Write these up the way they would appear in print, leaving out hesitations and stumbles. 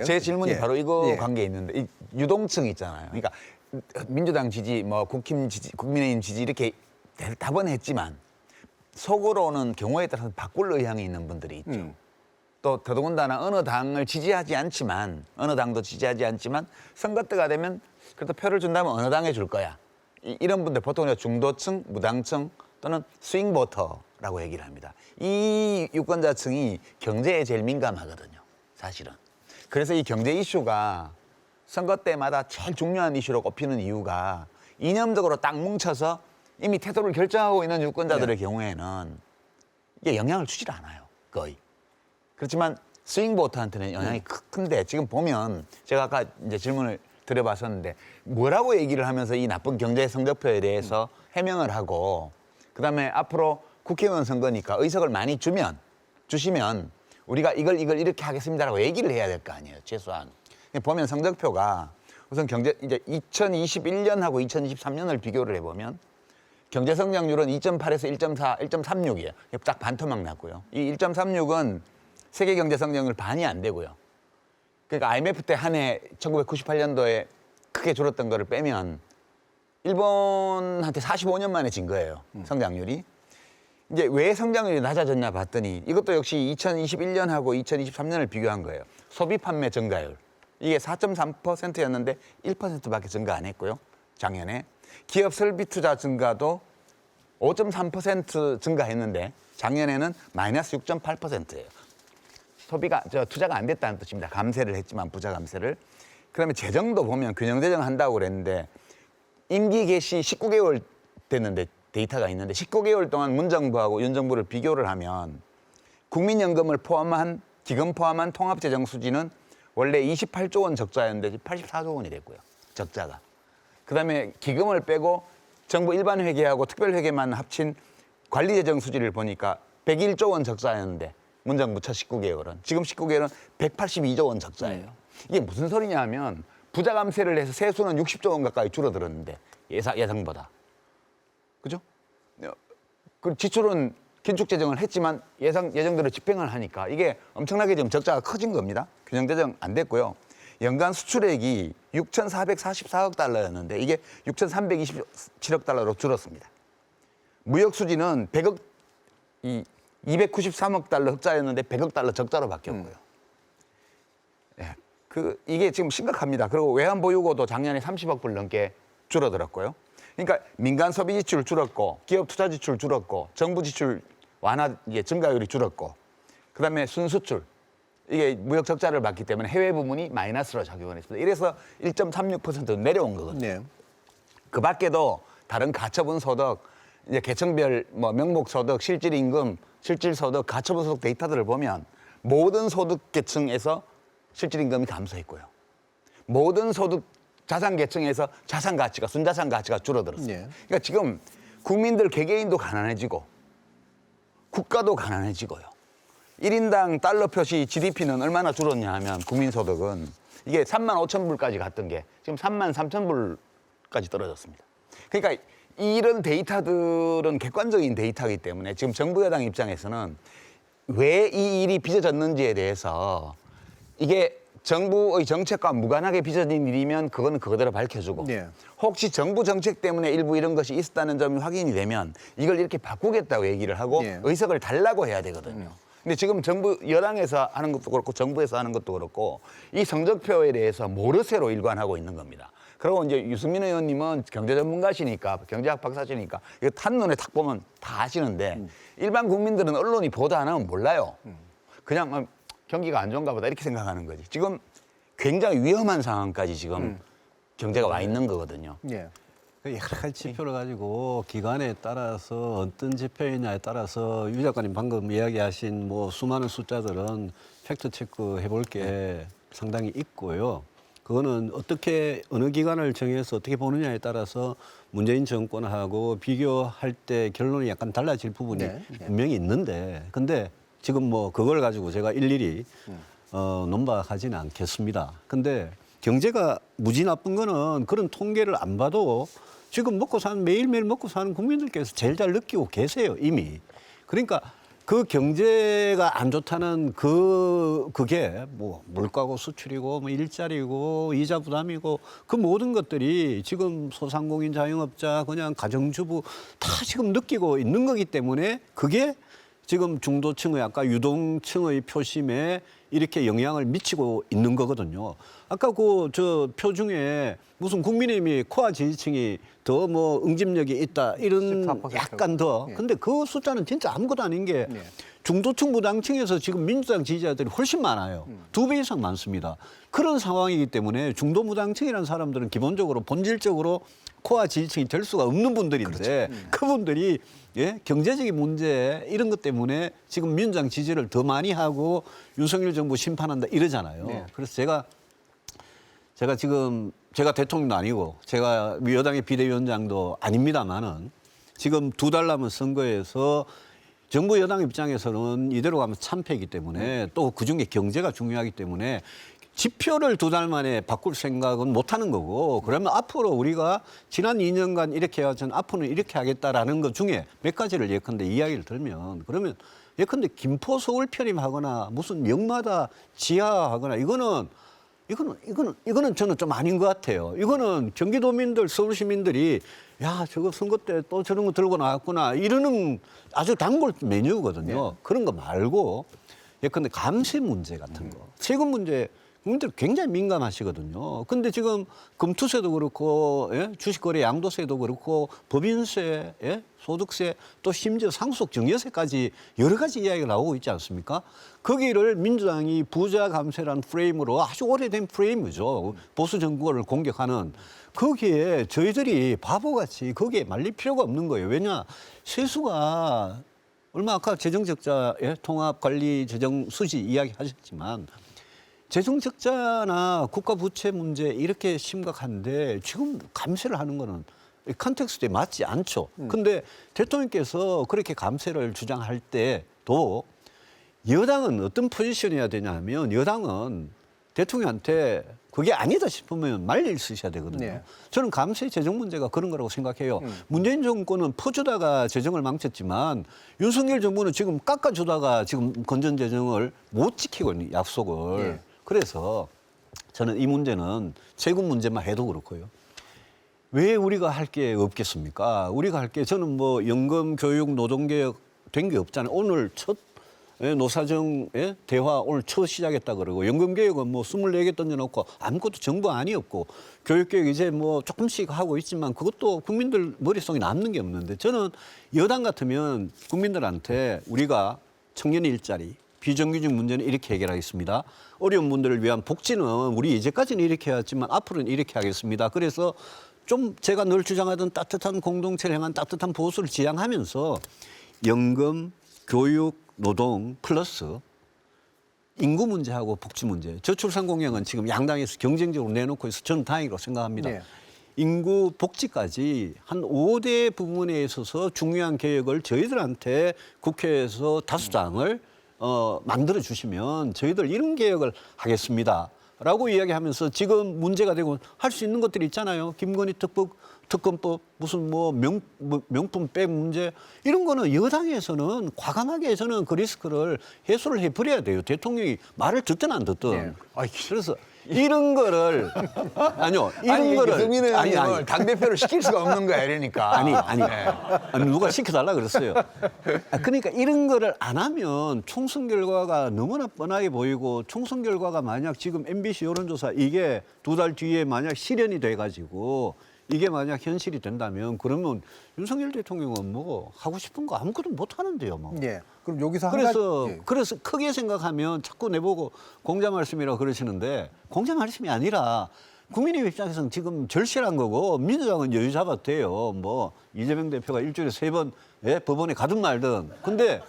제 질문이 예. 바로 이거 예. 관계에 있는데 이 유동층 있잖아요. 그러니까 민주당 지지, 뭐 국힘 지지, 국민의힘 지지 이렇게 답은 했지만 속으로는 경우에 따라서 바꿀 의향이 있는 분들이 있죠. 또 더더군다나 어느 당을 지지하지 않지만 어느 당도 지지하지 않지만 선거 때가 되면 그래도 표를 준다면 어느 당에 줄 거야. 이런 분들 보통 우리가 중도층, 무당층 또는 스윙 보터라고 얘기를 합니다. 이 유권자층이 경제에 제일 민감하거든요. 사실은. 그래서 이 경제 이슈가 선거 때마다 제일 중요한 이슈로 꼽히는 이유가 이념적으로 딱 뭉쳐서 이미 태도를 결정하고 있는 유권자들의 경우에는 이게 영향을 주질 않아요. 거의. 그렇지만 스윙 보터한테는 영향이 큰데 지금 보면 제가 아까 이제 질문을 드려봤었는데 뭐라고 얘기를 하면서 이 나쁜 경제 성적표에 대해서 해명을 하고 그다음에 앞으로 국회의원 선거니까 의석을 많이 주시면 우리가 이걸 이렇게 하겠습니다라고 얘기를 해야 될 거 아니에요. 최소한. 보면 성적표가 우선 이제 2021년하고 2023년을 비교를 해보면 경제 성장률은 2.8에서 1.4, 1.36이에요. 딱 반토막 났고요. 이 1.36은 세계 경제 성장률 반이 안 되고요. 그러니까 IMF 때 한 해 1998년도에 크게 줄었던 거를 빼면 일본한테 45년 만에 진 거예요. 성장률이. 이제 왜 성장률이 낮아졌냐 봤더니 이것도 역시 2021년하고 2023년을 비교한 거예요. 소비 판매 증가율. 이게 4.3%였는데 1%밖에 증가 안 했고요. 작년에. 기업 설비 투자 증가도 5.3% 증가했는데 작년에는 마이너스 6.8%예요. 투자가 안 됐다는 뜻입니다. 감세를 했지만 부자 감세를. 그다음에 재정도 보면 균형 재정 한다고 그랬는데 임기 개시 19개월 됐는데 데이터가 있는데 19개월 동안 문정부하고 윤정부를 비교를 하면 국민연금을 포함한 기금 포함한 통합재정 수지는 원래 28조 원 적자였는데 84조 원이 됐고요. 적자가. 그다음에 기금을 빼고 정부 일반 회계하고 특별 회계만 합친 관리재정 수지를 보니까 101조 원 적자였는데 문정부 첫 19개월은 지금 19개월은 182조 원 적자예요. 이게 무슨 소리냐 하면 부자 감세를 해서 세수는 60조 원 가까이 줄어들었는데 예상보다. 그죠? 그 지출은 긴축 재정을 했지만 예정대로 집행을 하니까 이게 엄청나게 지금 적자가 커진 겁니다. 균형 재정 안 됐고요. 연간 수출액이 6,444억 달러였는데 이게 6,327억 달러로 줄었습니다. 무역 수지는 293억 달러 흑자였는데 100억 달러 적자로 바뀌었고요. 예, 이게 지금 심각합니다. 그리고 외환 보유고도 작년에 30억 불 넘게 줄어들었고요. 그러니까 민간 소비 지출 줄었고 기업 투자 지출 줄었고 정부 지출 완화 증가율이 줄었고 그다음에 순수출 이게 무역 적자를 봤기 때문에 해외 부문이 마이너스로 작용을 했습니다. 이래서 1.36% 내려온 거거든요. 네. 그 밖에도 다른 가처분 소득, 이제 계층별 뭐 명목 소득, 실질 임금, 실질 소득, 가처분 소득 데이터들을 보면 모든 소득 계층에서 실질 임금이 감소했고요. 모든 소득 자산 계층에서 자산 가치가 순자산 가치가 줄어들었어요. 네. 그러니까 지금 국민들 개개인도 가난해지고 국가도 가난해지고요. 1인당 달러 표시 GDP는 얼마나 줄었냐 하면 국민소득은 이게 3만 5천 불까지 갔던 게 지금 3만 3천 불까지 떨어졌습니다. 그러니까 이런 데이터들은 객관적인 데이터이기 때문에 지금 정부 여당 입장에서는 왜 이 일이 빚어졌는지에 대해서 이게 정부의 정책과 무관하게 빚어진 일이면 그거는 그거대로 밝혀주고 네. 혹시 정부 정책 때문에 일부 이런 것이 있었다는 점이 확인이 되면 이걸 이렇게 바꾸겠다고 얘기를 하고 네. 의석을 달라고 해야 되거든요. 근데 지금 정부 여당에서 하는 것도 그렇고 정부에서 하는 것도 그렇고 이 성적표에 대해서 모르쇠로 일관하고 있는 겁니다. 그리고 이제 유승민 의원님은 경제 전문가시니까 경제학 박사시니까 이거 한눈에 딱 보면 다 아시는데 일반 국민들은 언론이 보도 안 하면 몰라요. 그냥 경기가 안 좋은가 보다 이렇게 생각하는 거지. 지금 굉장히 위험한 상황까지 지금 경제가 와 있는 거거든요. 예. 여러 가지 지표를 가지고 기간에 따라서 어떤 지표이냐에 따라서 유 작가님 방금 이야기하신 뭐 수많은 숫자들은 팩트 체크 해볼 게 상당히 있고요. 그거는 어떻게 어느 기간을 정해서 어떻게 보느냐에 따라서 문재인 정권하고 비교할 때 결론이 약간 달라질 부분이 분명히 있는데 근데 지금 뭐 그걸 가지고 제가 일일이 논박하지는 않겠습니다. 근데 경제가 무지 나쁜 거는 그런 통계를 안 봐도 지금 매일매일 먹고 사는 국민들께서 제일 잘 느끼고 계세요, 이미. 그러니까 그 경제가 안 좋다는 그게 뭐 물가고 수출이고 뭐 일자리고 이자 부담이고 그 모든 것들이 지금 소상공인 자영업자 그냥 가정주부 다 지금 느끼고 있는 거기 때문에 그게 지금 중도층의 아까 유동층의 표심에 이렇게 영향을 미치고 있는 거거든요. 아까 그 저 표 중에 무슨 국민의힘이 코아 지지층이 더 뭐 응집력이 있다 이런 14%. 약간 더. 예. 근데 그 숫자는 진짜 아무것도 아닌 게 예. 중도층 무당층에서 지금 민주당 지지자들이 훨씬 많아요. 2배 이상 많습니다. 그런 상황이기 때문에 중도 무당층이라는 사람들은 기본적으로 본질적으로 코아 지지층이 될 수가 없는 분들인데 그분들이 예? 경제적인 문제 이런 것 때문에 지금 민주당 지지를 더 많이 하고 윤석열 정부 심판한다 이러잖아요. 네. 그래서 제가 지금 제가 대통령도 아니고 제가 여당의 비대위원장도 아닙니다만은 지금 2달 남은 선거에서 정부 여당 입장에서는 이대로 가면 참패이기 때문에 또 그중에 경제가 중요하기 때문에 지표를 2달 만에 바꿀 생각은 못 하는 거고 그러면 앞으로 우리가 지난 2년간 이렇게 해왔지만 앞으로는 이렇게 하겠다라는 것 중에 몇 가지를 예컨대 이야기를 들면 그러면 예컨대 김포 서울 편입하거나 무슨 역마다 지하하거나 이거는 저는 좀 아닌 것 같아요. 이거는 경기도민들, 서울 시민들이 야 저거 선거 때 또 저런 거 들고 나왔구나 이러는 아주 단골 메뉴거든요. 그런 거 말고 예컨대 감세 문제 같은 거, 세금 문제 국민들 굉장히 민감하시거든요. 근데 지금 금투세도 그렇고 예? 주식거래 양도세도 그렇고 법인세, 예? 소득세 또 심지어 상속 증여세까지 여러 가지 이야기가 나오고 있지 않습니까? 거기를 민주당이 부자 감세라는 프레임으로 아주 오래된 프레임이죠. 보수 정권을 공격하는 거기에 저희들이 바보같이 거기에 말릴 필요가 없는 거예요. 왜냐 세수가 얼마 아까 재정적자 예? 통합관리재정수지 이야기하셨지만 재정 적자나 국가 부채 문제 이렇게 심각한데 지금 감세를 하는 거는 이 컨텍스트에 맞지 않죠. 근데 대통령께서 그렇게 감세를 주장할 때도 여당은 어떤 포지션이어야 되냐면 여당은 대통령한테 그게 아니다 싶으면 말릴 수 있어야 되거든요. 네. 저는 감세 재정 문제가 그런 거라고 생각해요. 문재인 정권은 퍼주다가 재정을 망쳤지만 윤석열 정부는 지금 깎아주다가 지금 건전 재정을 못 지키고 있는 약속을. 네. 그래서 저는 이 문제는 세금 문제만 해도 그렇고요. 왜 우리가 할 게 없겠습니까? 우리가 할 게 저는 뭐 연금, 교육, 노동개혁 된 게 없잖아요. 오늘 첫 노사정 대화 오늘 첫 시작했다 그러고 연금개혁은 뭐 24개 던져놓고 아무것도 정부 아니었고 교육개혁 이제 뭐 조금씩 하고 있지만 그것도 국민들 머릿속에 남는 게 없는데 저는 여당 같으면 국민들한테 우리가 청년 일자리 비정규직 문제는 이렇게 해결하겠습니다. 어려운 분들을 위한 복지는 우리 이제까지는 이렇게 해왔지만 앞으로는 이렇게 하겠습니다. 그래서 좀 제가 늘 주장하던 따뜻한 공동체를 향한 따뜻한 보수를 지향하면서 연금, 교육, 노동 플러스 인구 문제하고 복지 문제. 저출산 공약은 지금 양당에서 경쟁적으로 내놓고 있어서 저는 다행이라고 생각합니다. 네. 인구 복지까지 한 5대 부분에 있어서 중요한 개혁을 저희들한테 국회에서 다수당을 만들어 주시면 저희들 이런 개혁을 하겠습니다. 라고 이야기하면서 지금 문제가 되고 할 수 있는 것들이 있잖아요. 김건희 특검법 무슨 뭐 명품백 문제 이런 거는 여당에서는 과감하게 저는 그 리스크를 해소를 해버려야 돼요. 대통령이 말을 듣든 안 듣든. 네. 그래서 이런 거를 아니요 이런 아니, 거를 유승민 의원님을 당대표를 시킬 수가 없는 거야 이러니까. 아니 누가 시켜달라 그랬어요. 그러니까 이런 거를 안 하면 총선 결과가 너무나 뻔하게 보이고 총선 결과가 만약 지금 MBC 여론조사 이게 2달 뒤에 만약 실현이 돼가지고 이게 만약 현실이 된다면 그러면 윤석열 대통령은 뭐 하고 싶은 거 아무것도 못 하는데요, 뭐. 예. 그럼 여기서 그래서 크게 생각하면 자꾸 내보고 공자 말씀이라고 그러시는데 공자 말씀이 아니라 국민의 입장에서는 지금 절실한 거고 민주당은 여유 잡아도 돼요. 뭐 이재명 대표가 일주일에 3번 법원에 가든 말든. 근데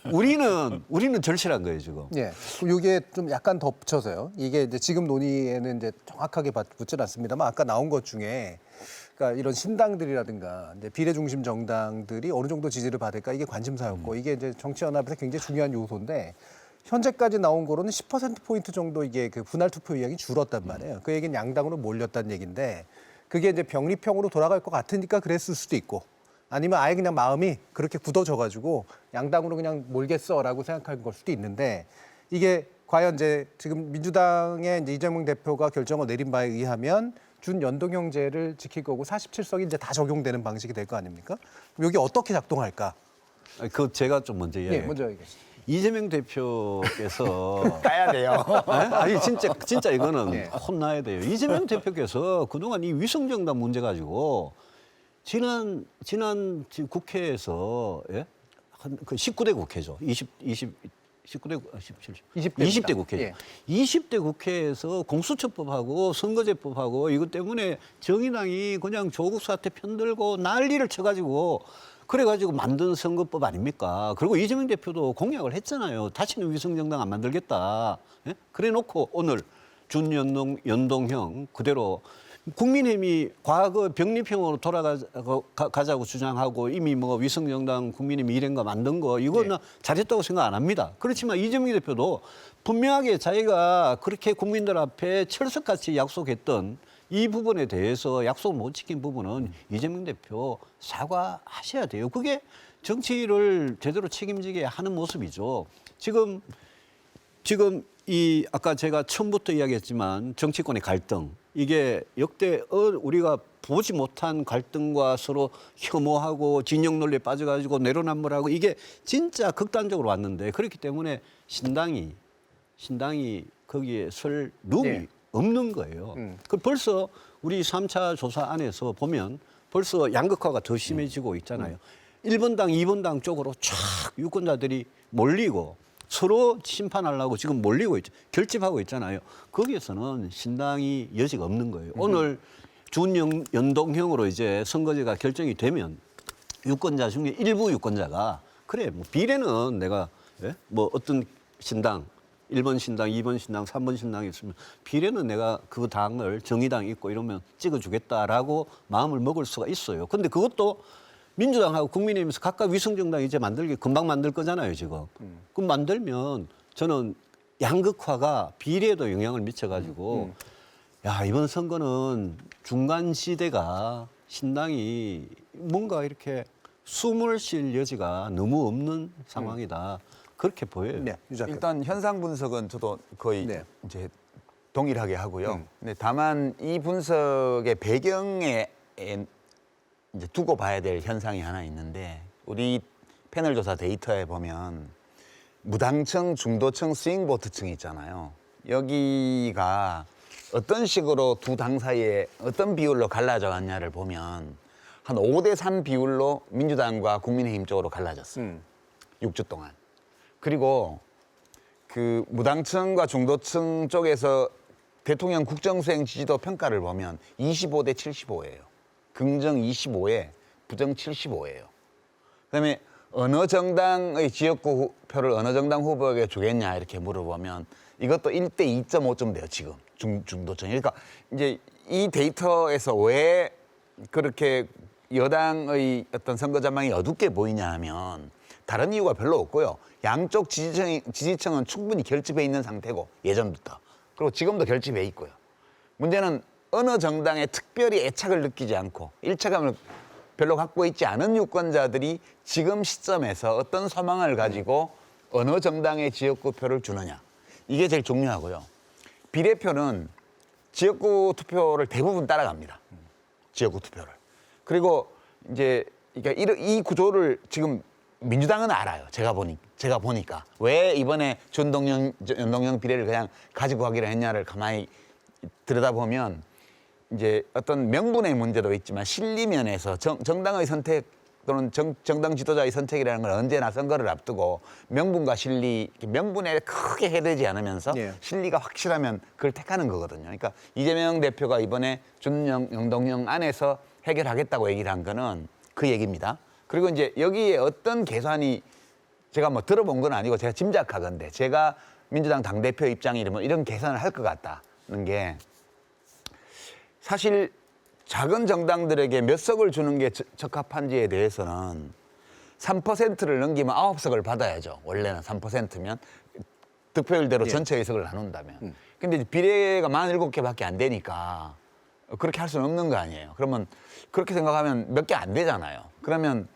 우리는 절실한 거예요, 지금. 예. 그럼 이게 좀 약간 덧붙여서요. 이게 이제 지금 논의에는 이제 정확하게 붙진 않습니다만 아까 나온 것 중에 그러니까 이런 신당들이라든가 이제 비례 중심 정당들이 어느 정도 지지를 받을까 이게 관심사였고 이게 이제 정치연합에서 굉장히 중요한 요소인데 현재까지 나온 거로는 10%포인트 정도 이게 그 분할 투표 의향이 줄었단 말이에요. 그 얘기는 양당으로 몰렸다는 얘기인데 그게 이제 병리평으로 돌아갈 것 같으니까 그랬을 수도 있고 아니면 아예 그냥 마음이 그렇게 굳어져가지고 양당으로 그냥 몰겠어라고 생각할 걸 수도 있는데 이게 과연 이제 지금 민주당의 이제 이재명 대표가 결정을 내린 바에 의하면 준연동형제를 지킬 거고 47석이 이제 다 적용되는 방식이 될 거 아닙니까? 그럼 여기 어떻게 작동할까? 그 제가 좀 먼저 예, 이야기해요. 먼저 얘기하시죠. 이재명 대표께서 까야 돼요. 아니 진짜 이거는 예. 혼나야 돼요. 이재명 대표께서 그동안 이 위성정당 문제 가지고 지난 지금 국회에서 예? 그 19대 국회죠. 19대 20대 국회죠. 예. 20대 국회에서 공수처법하고 선거제법하고 이것 때문에 정의당이 그냥 조국 사태 편들고 난리를 쳐가지고 그래가지고 만든 선거법 아닙니까? 그리고 이재명 대표도 공약을 했잖아요. 다시는 위성정당 안 만들겠다. 예? 그래놓고 오늘 준연동형 그대로 국민의힘이 과거 병립형으로 돌아가자고 주장하고 이미 뭐 위성정당 국민의힘이 이런 거 만든 거 이거는 잘했다고 생각 안 합니다. 그렇지만 이재명 대표도 분명하게 자기가 그렇게 국민들 앞에 철석같이 약속했던 이 부분에 대해서 약속을 못 지킨 부분은 이재명 대표 사과하셔야 돼요. 그게 정치를 제대로 책임지게 하는 모습이죠. 지금 이 아까 제가 처음부터 이야기했지만 정치권의 갈등 이게 역대 우리가 보지 못한 갈등과 서로 혐오하고 진영 논리에 빠져가지고 내로남불하고 이게 진짜 극단적으로 왔는데 그렇기 때문에 신당이 거기에 설 룸이 네. 없는 거예요. 그 벌써 우리 3차 조사 안에서 보면 벌써 양극화가 더 심해지고 있잖아요. 1번당, 2번당 쪽으로 쫙 유권자들이 몰리고 서로 심판하려고 지금 몰리고 있죠. 결집하고 있잖아요. 거기에서는 신당이 여지가 없는 거예요. 오늘 준연동형으로 이제 선거제가 결정이 되면 유권자 중에 일부 유권자가 그래 뭐 비례는 내가 예? 뭐 어떤 신당 1번 신당, 2번 신당, 3번 신당이 있으면 비례는 내가 그 당을 정의당 있고 이러면 찍어주겠다라고 마음을 먹을 수가 있어요. 근데 그것도 민주당하고 국민의힘에서 각각 위성정당 이제 만들기 금방 만들 거잖아요, 지금. 그럼 만들면 저는 양극화가 비례에도 영향을 미쳐가지고 야, 이번 선거는 중간 지대가 신당이 뭔가 이렇게 숨을 쉴 여지가 너무 없는 상황이다. 그렇게 보여요. 네, 유 작가. 일단 현상 분석은 저도 거의 네. 이제 동일하게 하고요. 근데 다만 이 분석의 배경에 이제 두고 봐야 될 현상이 하나 있는데 우리 패널 조사 데이터에 보면 무당층, 중도층, 스윙보트층이 있잖아요. 여기가 어떤 식으로 두 당 사이에 어떤 비율로 갈라져 갔냐를 보면 한 5대3 비율로 민주당과 국민의힘 쪽으로 갈라졌어요. 6주 동안. 그리고 그 무당층과 중도층 쪽에서 대통령 국정수행 지지도 평가를 보면 25대 75예요. 긍정 25에 부정 75예요. 그다음에 어느 정당의 지역구 표를 어느 정당 후보에게 주겠냐 이렇게 물어보면 이것도 1대 2.5점 돼요, 지금 중도층. 그러니까 이제 이 데이터에서 왜 그렇게 여당의 어떤 선거 전망이 어둡게 보이냐 하면 다른 이유가 별로 없고요. 양쪽 지지층은 충분히 결집해 있는 상태고 예전부터. 그리고 지금도 결집해 있고요. 문제는 어느 정당에 특별히 애착을 느끼지 않고 일체감을 별로 갖고 있지 않은 유권자들이 지금 시점에서 어떤 소망을 가지고 어느 정당의 지역구 표를 주느냐. 이게 제일 중요하고요. 비례표는 지역구 투표를 대부분 따라갑니다. 지역구 투표를. 그리고 이제 그러니까 이 구조를 지금 민주당은 알아요. 제가 보니까 왜 이번에 연동형 비례를 그냥 가지고 가기로 했냐를 가만히 들여다보면 이제 어떤 명분의 문제도 있지만 실리면에서 정당의 선택 또는 정당 지도자의 선택이라는 건 언제나 선거를 앞두고 명분과 실리, 명분에 크게 해되지 않으면서 예. 실리가 확실하면 그걸 택하는 거거든요. 그러니까 이재명 대표가 이번에 준연동형 안에서 해결하겠다고 얘기를 한 거는 그 얘기입니다. 그리고 이제 여기에 어떤 계산이 제가 뭐 들어본 건 아니고 제가 짐작하건데 제가 민주당 당대표 입장이라면 이런 계산을 할 것 같다는 게 사실 작은 정당들에게 몇 석을 주는 게 적합한지에 대해서는 3%를 넘기면 9석을 받아야죠. 원래는 3%면 득표율대로 전체 의석을 나눈다면. 근데 비례가 47개밖에 안 되니까 그렇게 할 수는 없는 거 아니에요. 그러면 그렇게 생각하면 몇 개 안 되잖아요. 그러면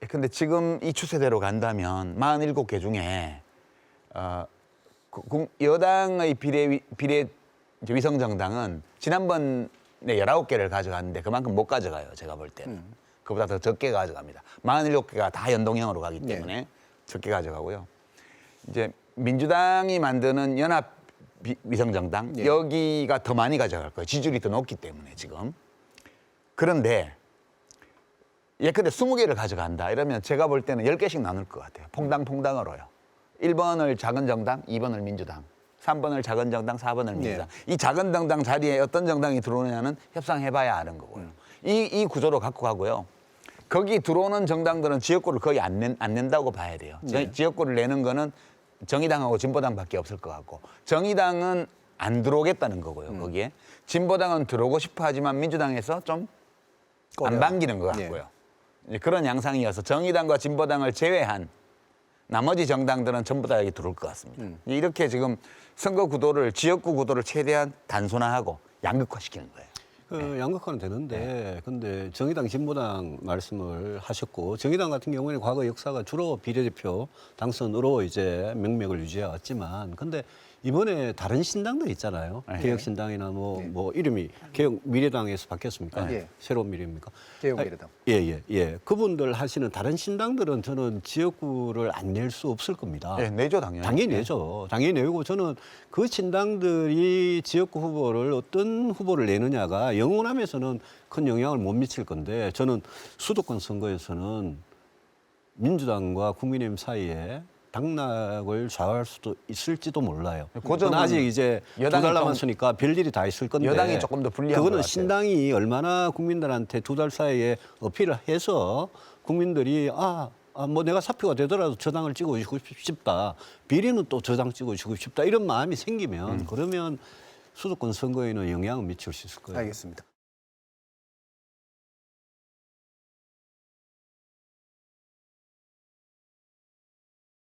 근데 지금 이 추세대로 간다면 47개 중에 여당의 비례 위성 정당은 지난번에 19개를 가져갔는데 그만큼 못 가져가요. 제가 볼 때는. 그보다 더 적게 가져갑니다. 47개가 다 연동형으로 가기 때문에 적게 가져가고요. 이제 민주당이 만드는 연합 위성정당 여기가 더 많이 가져갈 거예요. 지지율이 더 높기 때문에 지금. 그런데 예컨대 20개를 가져간다 이러면 제가 볼 때는 10개씩 나눌 것 같아요. 퐁당퐁당으로요. 1번을 작은 정당, 2번을 민주당, 3번을 작은 정당, 4번을 민주당. 이 작은 정당 자리에 어떤 정당이 들어오느냐는 협상해봐야 아는 거고요. 이 구조로 갖고 가고요. 거기 들어오는 정당들은 지역구를 거의 안 낸다고 봐야 돼요. 지역구를 내는 거는 정의당하고 진보당밖에 없을 것 같고 정의당은 안 들어오겠다는 거고요. 거기에 진보당은 들어오고 싶어 하지만 민주당에서 좀 안 반기는 것 같고요. 이제 그런 양상이어서 정의당과 진보당을 제외한 나머지 정당들은 전부 다 여기 들어올 것 같습니다. 이렇게 지금 선거 구도를 지역구 구도를 최대한 단순화하고 양극화시키는 거예요. 그 양극화는 되는데 근데 정의당 진보당 말씀을 하셨고 정의당 같은 경우에는 과거 역사가 주로 비례대표 당선으로 이제 명맥을 유지해 왔지만 근데 이번에 다른 신당들 있잖아요. 개혁신당이나 뭐 이름이 개혁 미래당에서 바뀌었습니까? 새로운 미래입니까? 개혁 미래당. 예. 그분들 하시는 다른 신당들은 저는 지역구를 안 낼 수 없을 겁니다. 네, 내죠 당연히. 당연히 내죠. 당연히 내고 저는 그 신당들이 지역구 후보를 어떤 후보를 내느냐가 영원함에서는 큰 영향을 못 미칠 건데 저는 수도권 선거에서는 민주당과 국민의힘 사이에 당락을 좌우할 수도 있을지도 몰라요. 그건 아직 이제 두 달 남았으니까 별일이 다 있을 건데 여당이 조금 더 불리한 것 그거는 같아요. 신당이 얼마나 국민들한테 두 달 사이에 어필을 해서 국민들이 뭐 내가 사표가 되더라도 저 당을 찍어주고 싶다. 비리는 또 저 당 찍어주고 싶다. 이런 마음이 생기면 그러면 수도권 선거에는 영향을 미칠 수 있을 거예요. 알겠습니다.